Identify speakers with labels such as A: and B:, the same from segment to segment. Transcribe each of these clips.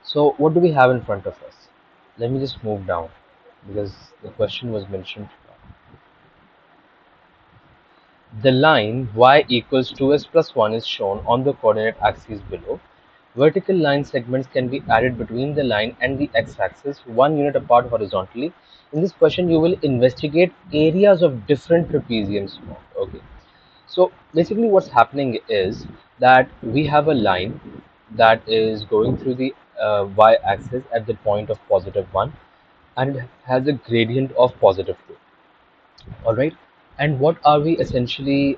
A: So what do we have in front of us? Let me just move down because the question was mentioned. The line y equals 2s plus 1 is shown on the coordinate axes below. Vertical line segments can be added between the line and the x-axis, 1 unit apart horizontally. In this question, you will investigate areas of different trapeziums formed. Okay. So basically, what's happening is that we have a line that is going through the y-axis at the point of +1, and it has a gradient of +2. All right. And what are we essentially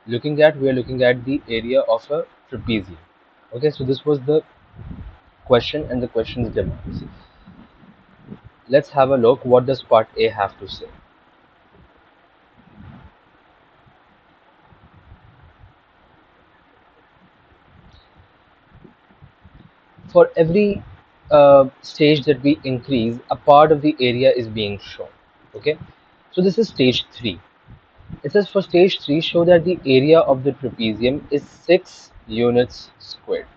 A: looking at? We are looking at the area of a trapezium. Okay, so this was the question and the question's demands. Let's have a look. What does part A have to say? For every stage that we increase, a part of the area is being shown. Okay, so this is stage 3. It says for stage 3, show that the area of the trapezium is 6 units squared.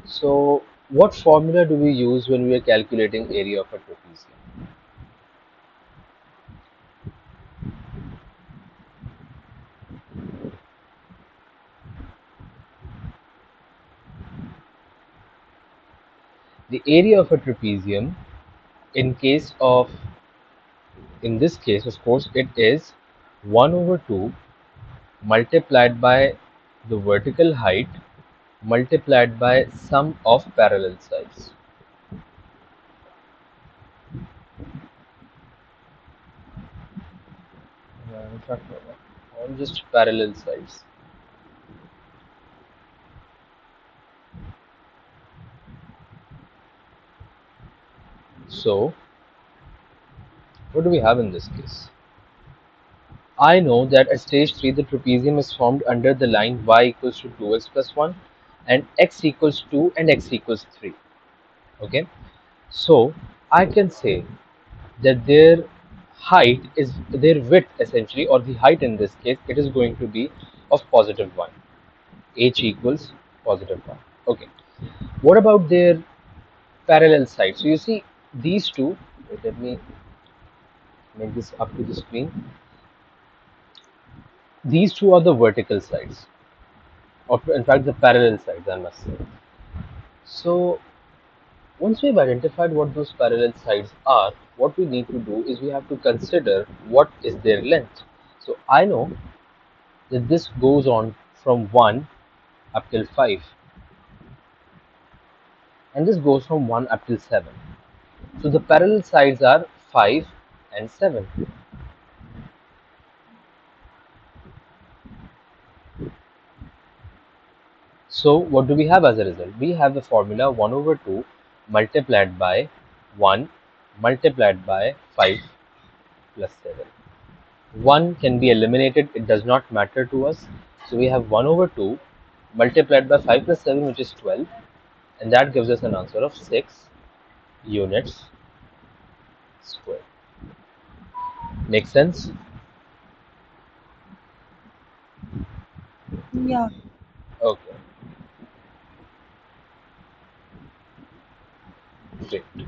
A: So what formula do we use when we are calculating area of a trapezium? The area of a trapezium, in case of, in this case, of course, it is 1 over 2 multiplied by the vertical height multiplied by sum of parallel sides. In fact, on just parallel sides. So, what do we have in this case? I know that at stage 3 the trapezium is formed under the line y equals to 2x plus 1 and x equals 2 and x equals 3. Okay, so I can say that their height is their width essentially, or the height in this case, it is going to be of +1. H equals +1. Okay, what about their parallel sides? So you see these two, wait, let me make this up to the screen. These two are the vertical sides, or in fact the parallel sides, I must say. So once we've identified what those parallel sides are, what we need to do is we have to consider what is their length. So I know that this goes on from 1 up till 5, and this goes from 1 up till 7. So the parallel sides are 5 and 7. So what do we have as a result? We have the formula 1 over 2 multiplied by 1 multiplied by 5 plus 7. 1 can be eliminated, it does not matter to us. So we have 1 over 2 multiplied by 5 plus 7, which is 12, and that gives us an answer of 6 units squared. Make sense?
B: Yeah,
A: Okay, great.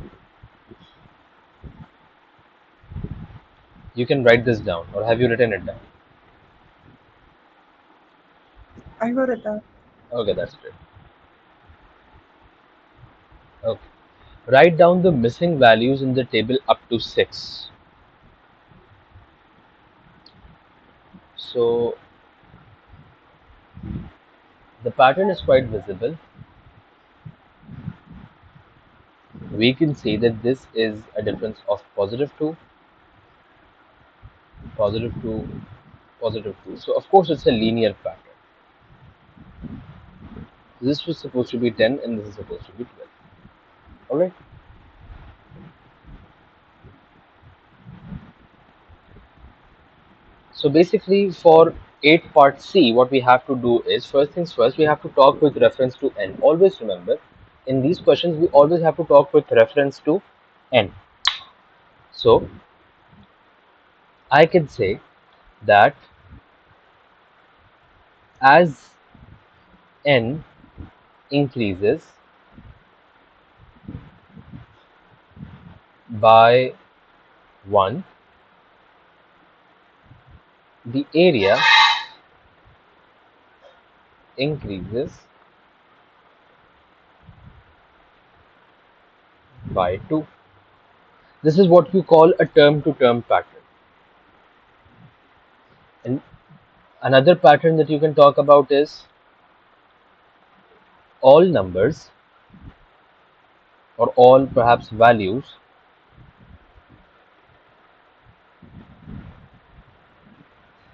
A: You can write this down, or have you written it down?
B: I wrote it down.
A: Okay, that's great. Okay. Write down the missing values in the table up to 6. So the pattern is quite visible. We can see that this is a difference of +2, +2, +2. So of course it's a linear pattern. This was supposed to be 10 and this is supposed to be 12. Alright. So basically for 8 part C, what we have to do is, first things first, we have to talk with reference to n. Always remember, in these questions, we always have to talk with reference to n. So I can say that as n increases, by 1, the area increases by 2. This is what you call a term-to-term pattern. And another pattern that you can talk about is all numbers, or all perhaps values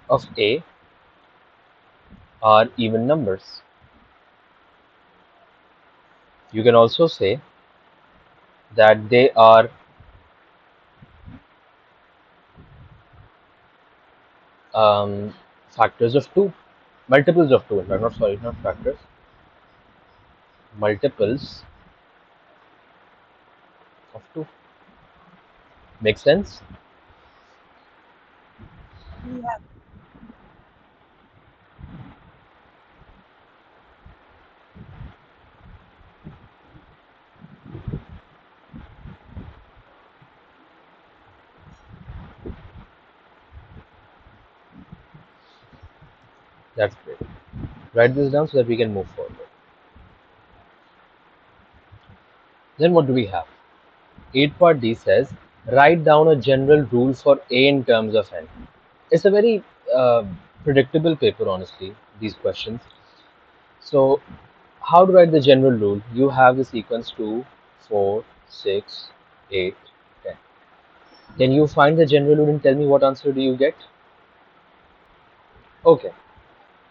A: of A are even numbers. You can also say that they are factors of 2, multiples of 2, in fact, not sorry, not factors, multiples of 2. Make sense?
B: Yeah.
A: That's great. Write this down so that we can move forward. Then what do we have? 8 part D says, write down a general rule for A in terms of N. It's a very uh, predictable paper, honestly, these questions. So, how to write the general rule? You have the sequence 2, 4, 6, 8, 10. Can you find the general rule and tell me what answer do you get? Okay.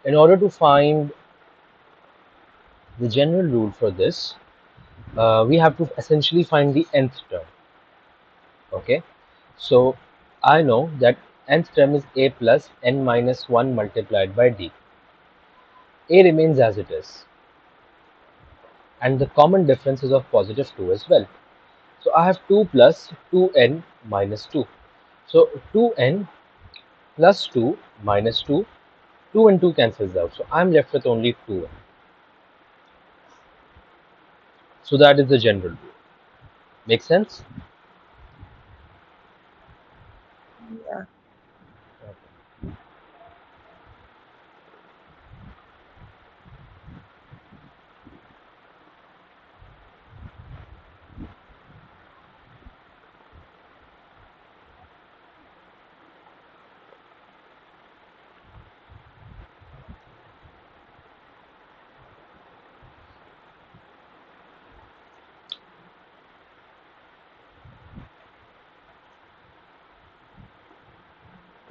A: In order to find the general rule for this, we have to essentially find the nth term. Okay. So, I know that nth term is A plus n minus 1 multiplied by D. A remains as it is, and the common difference is of positive 2 as well. So I have 2 plus 2n minus 2. So 2n plus 2 minus 2, 2 and 2 cancels out. So I'm left with only 2n. So that is the general rule. Make sense?
B: Yeah.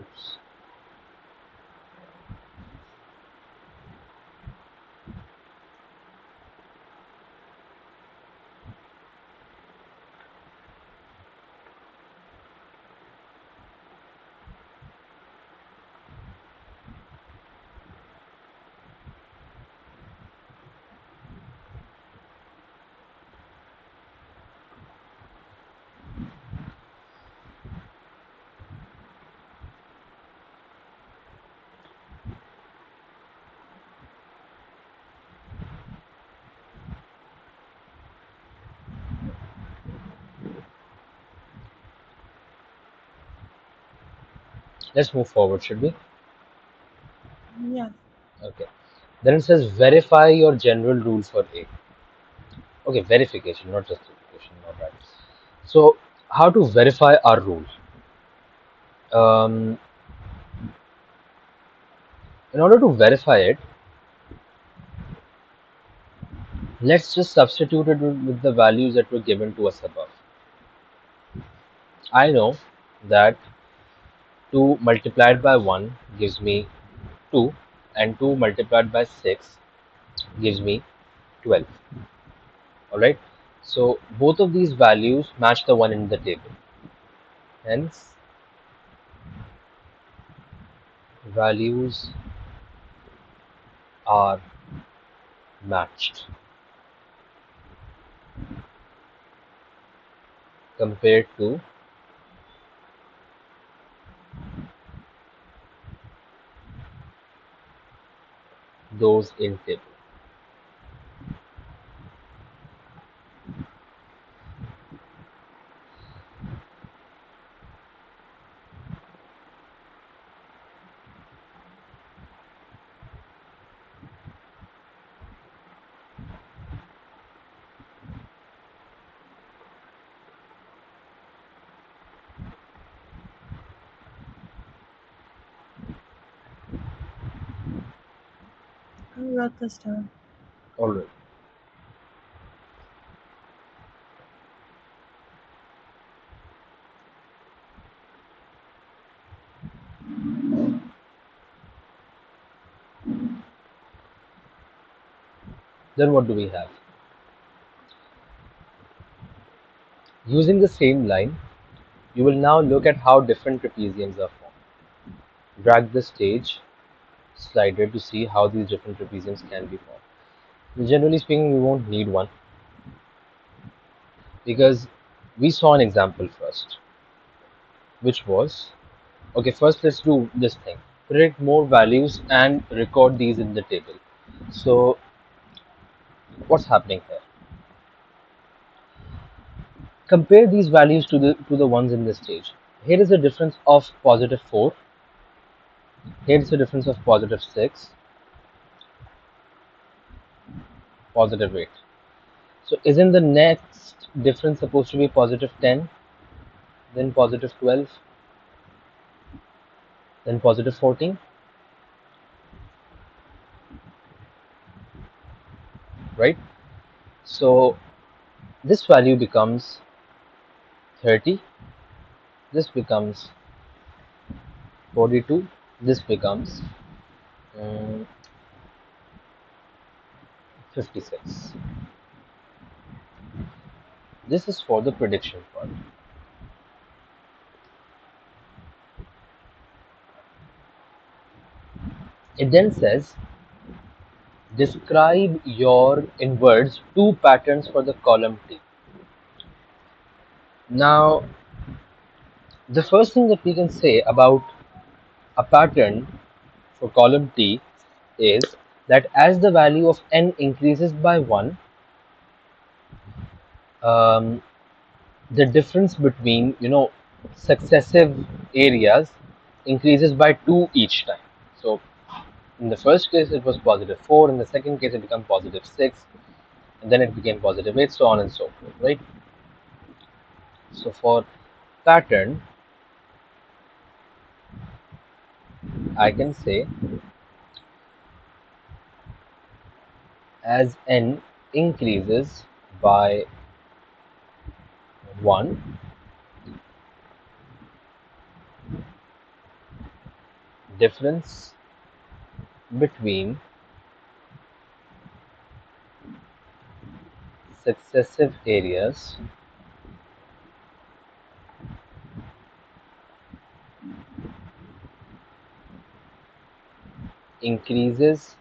B: Oops. Let's move forward, should we? Yeah.
A: Okay. Then it says verify your general rule for A. Okay, verification, not justification, not right. So how to verify our rule? Um, in order to verify it, let's just substitute it with the values that were given to us above. I know that 2 multiplied by 1 gives me 2, and 2 multiplied by 6 gives me 12. Alright, so both of these values match the one in the table. Hence, values are matched compared to those in table.
C: I wrote this down.
A: All right. Then what do we have? Using the same line, you will now look at how different trapeziums are formed. Drag the stage slider to see how these different trapeziums can be formed. Generally speaking, we won't need one because we saw an example first, which was okay. First, let's do this thing: predict more values and record these in the table. So, what's happening here? Compare these values to the ones in this stage. Here is a difference of positive 4. Here is a difference of positive 6, positive 8. So isn't the next difference supposed to be positive 10, then positive 12, then positive 14, right? So this value becomes 30, this becomes 42, this becomes 56. This is for the prediction part. It then says describe your in words two patterns for the column T. Now, the first thing that we can say about a pattern for column T is that as the value of n increases by 1, um, the difference between successive areas increases by 2 each time. So in the first case it was positive 4, in the second case it became positive 6, and then it became positive 8, so on and so forth, right? So for pattern, I can say as n increases by 1, difference between successive areas increases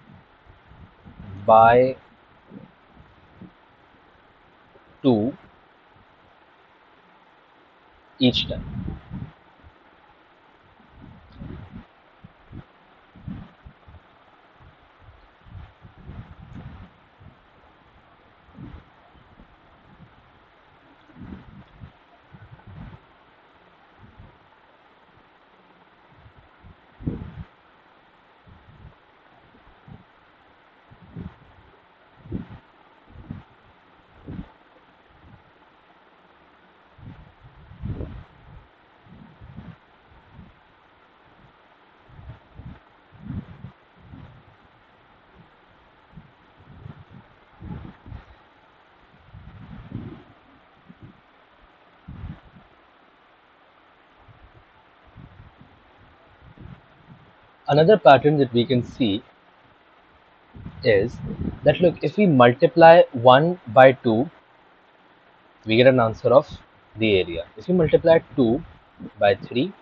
A: by 2 each time. Another pattern that we can see is that look, if we multiply 1 by 2, we get an answer of the area. If we multiply 2 by 3,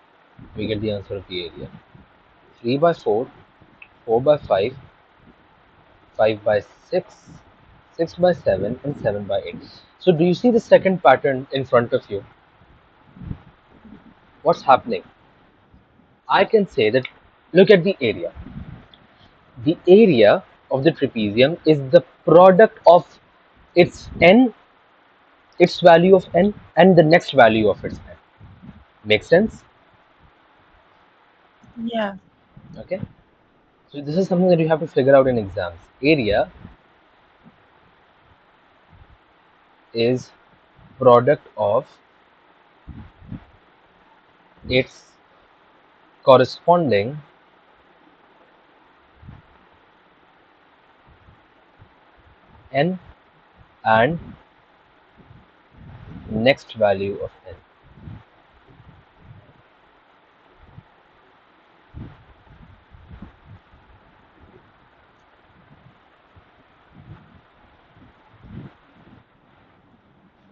A: we get the answer of the area. 3 by 4, 4 by 5, 5 by 6, 6 by 7, and 7 by 8. So do you see the second pattern in front of you? What's happening? I can say that look at the area. The area of the trapezium is the product of its n, its value of n, and the next value of its n. Make sense?
C: Yeah.
A: Okay. So this is something that you have to figure out in exams. Area is product of its corresponding n and next value of n.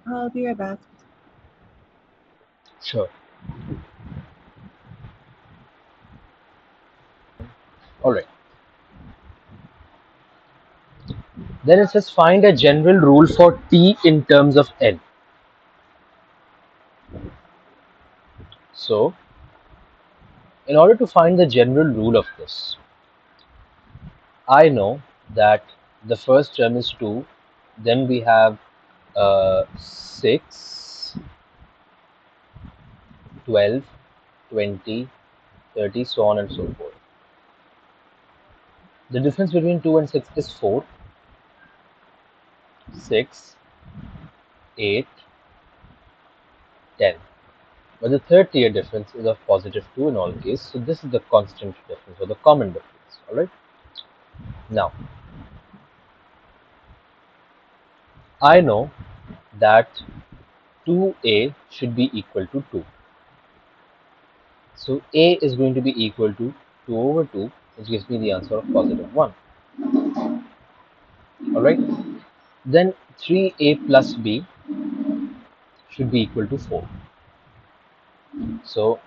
C: I'll be right back.
A: Sure. Alright. Then it says find a general rule for t in terms of n. So, in order to find the general rule of this, I know that the first term is 2, then we have 6, 12, 20, 30, so on and so forth. The difference between 2 and 6 is 4, 6, 8, 10. But the third tier difference is of positive 2 in all cases, so this is the constant difference or the common difference. Alright. Now, I know that 2a should be equal to 2. So a is going to be equal to 2 over 2, which gives me the answer of positive 1. Alright. Then 3a plus b should be equal to 4. So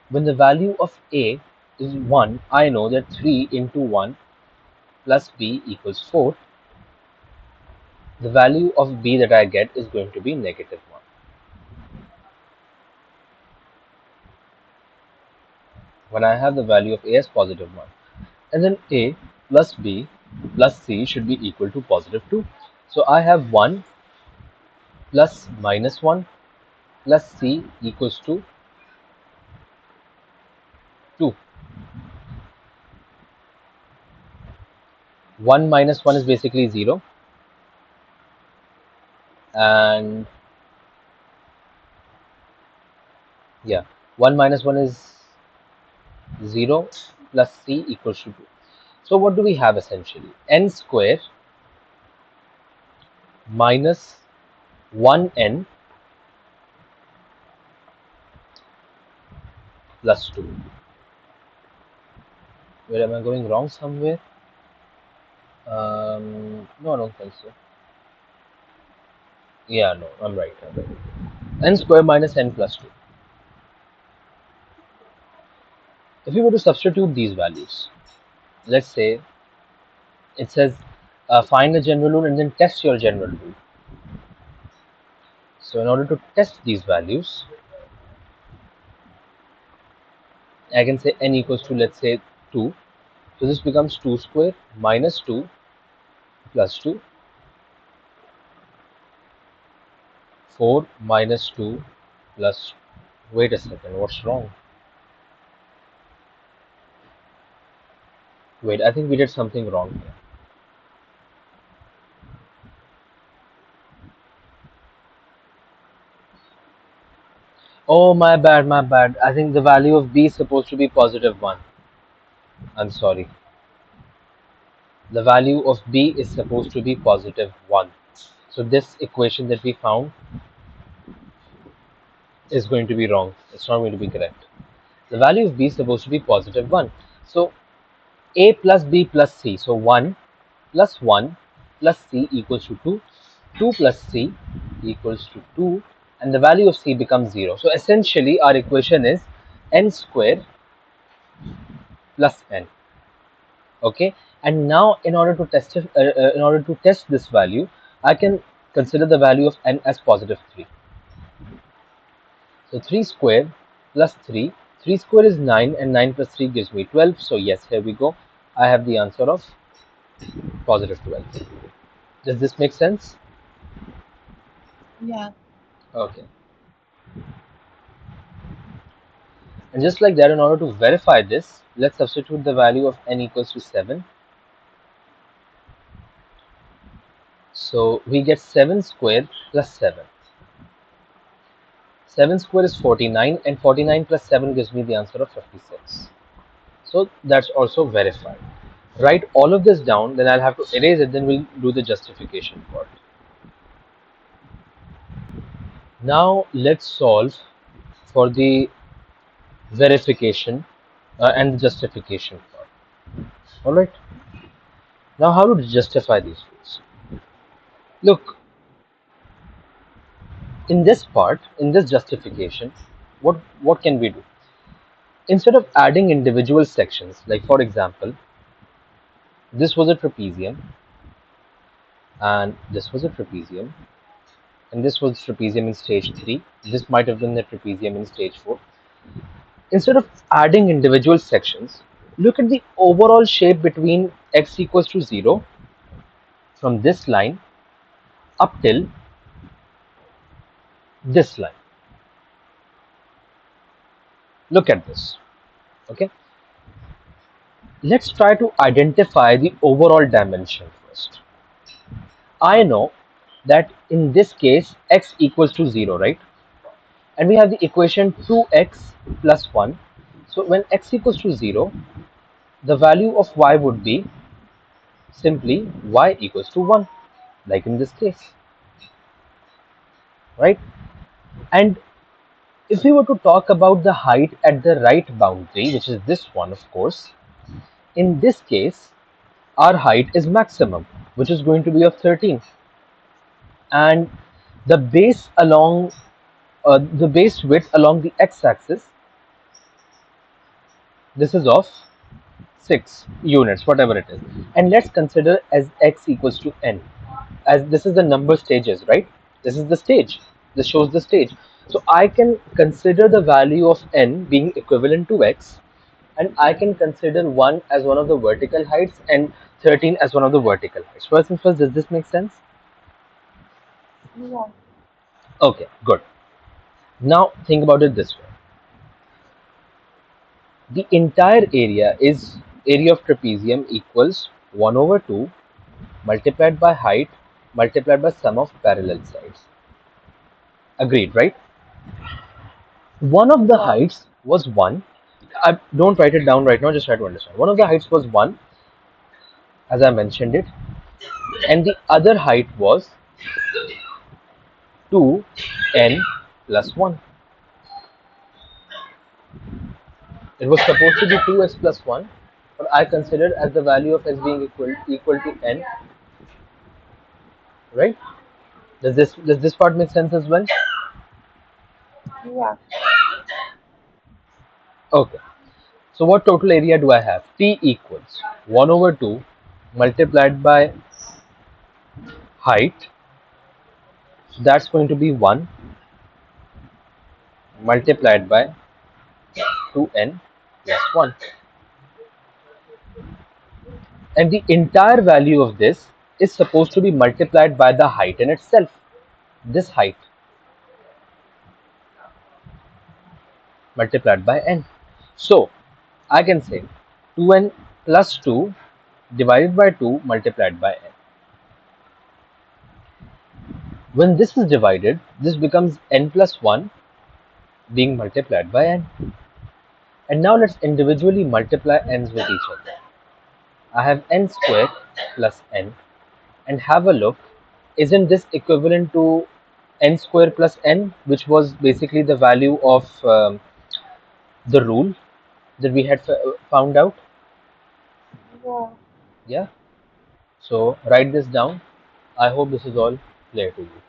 A: when the value of a is 1, I know that 3 into 1 plus b equals 4. The value of b that I get is going to be negative 1. When I have the value of a as positive 1. And then a plus b plus c should be equal to positive 2. So I have 1 plus minus 1 plus c equals to 2. 1 minus 1 is basically 0. And yeah, 1 minus 1 is 0 plus c equals to 2. So what do we have essentially? N square minus 1n plus 2. Where am I going wrong somewhere? No, I don't think so. Yeah, no, I'm right. N square minus n plus 2. If we were to substitute these values, let's say it says find the general rule and then test your general rule. So in order to test these values, I can say n equals to, let's say, 2. So this becomes 2 square minus 2 plus 2, 4 minus 2 plus, wait a second, what's wrong? Wait, I think we did something wrong here. Oh, my bad, my bad. I think the value of b is supposed to be positive 1. I'm sorry. The value of b is supposed to be positive 1. So this equation that we found is going to be wrong. It's not going to be correct. The value of b is supposed to be positive 1. So a plus b plus c. So 1 plus 1 plus c equals to 2. 2 plus c equals to 2. And the value of c becomes 0. So essentially our equation is n square plus n. Okay, and now in order to test it, in order to test this value, I can consider the value of n as positive 3. So 3 square plus 3, 3 square is 9 and 9 plus 3 gives me 12. So yes, here we go. I have the answer of positive 12. Does this make sense?
C: Yeah.
A: Okay. And just like that, in order to verify this, let's substitute the value of n equals to 7. So we get 7 square plus 7. 7 square is 49 and 49 plus 7 gives me the answer of 56. So that's also verified. write all of this down, then I'll have to erase it, then we'll do the justification part. Now let's solve for the verification and the justification part. Alright, now how to justify these rules? Look, in this part, in this justification, what can we do? Instead of adding individual sections, like for example, this was a trapezium, and this was a trapezium, and this was trapezium in stage 3, this might have been the trapezium in stage 4. Instead of adding individual sections, look at the overall shape between x equals to 0 from this line up till this line. Look at this. Okay, let's try to identify the overall dimension first. I know that in this case x equals to 0, right? And we have the equation 2x plus 1. So when x equals to 0, the value of y would be simply y equals to 1, like in this case, right? And if we were to talk about the height at the right boundary, which is this one, of course, in this case, our height is maximum, which is going to be of 13. And the base along the base width along the x-axis, this is of 6 units, whatever it is. And let's consider as x equals to n, as this is the number stages, right? This is the stage. This shows the stage. So I can consider the value of n being equivalent to x, and I can consider 1 as one of the vertical heights and 13 as one of the vertical heights. First and first, does this make sense?
C: Yeah.
A: Okay, good. Now think about it this way. The entire area of trapezium equals 1 over 2 multiplied by height multiplied by sum of parallel sides. Agreed, right? One of the heights was 1. Don't write it down right now, just try to understand. One of the heights was 1, as I mentioned it, and the other height was 2n plus 1. It was supposed to be 2x plus 1, but I considered as the value of x being equal to n, right? Does this part make sense as well?
C: Yeah.
A: Okay. So what total area do I have? T equals 1 over 2 multiplied by height. So that's going to be 1 multiplied by 2n plus 1. And the entire value of this is supposed to be multiplied by the height in itself. This height multiplied by n. So I can say 2n plus 2 divided by 2 multiplied by n. When this is divided, this becomes n plus 1 being multiplied by n. And now let's individually multiply n's with each other. I have n squared plus n, and have a look, isn't this equivalent to n square plus n, which was basically the value of the rule that we had found out?
C: Yeah.
A: Yeah. So write this down. I hope this is all clear to you.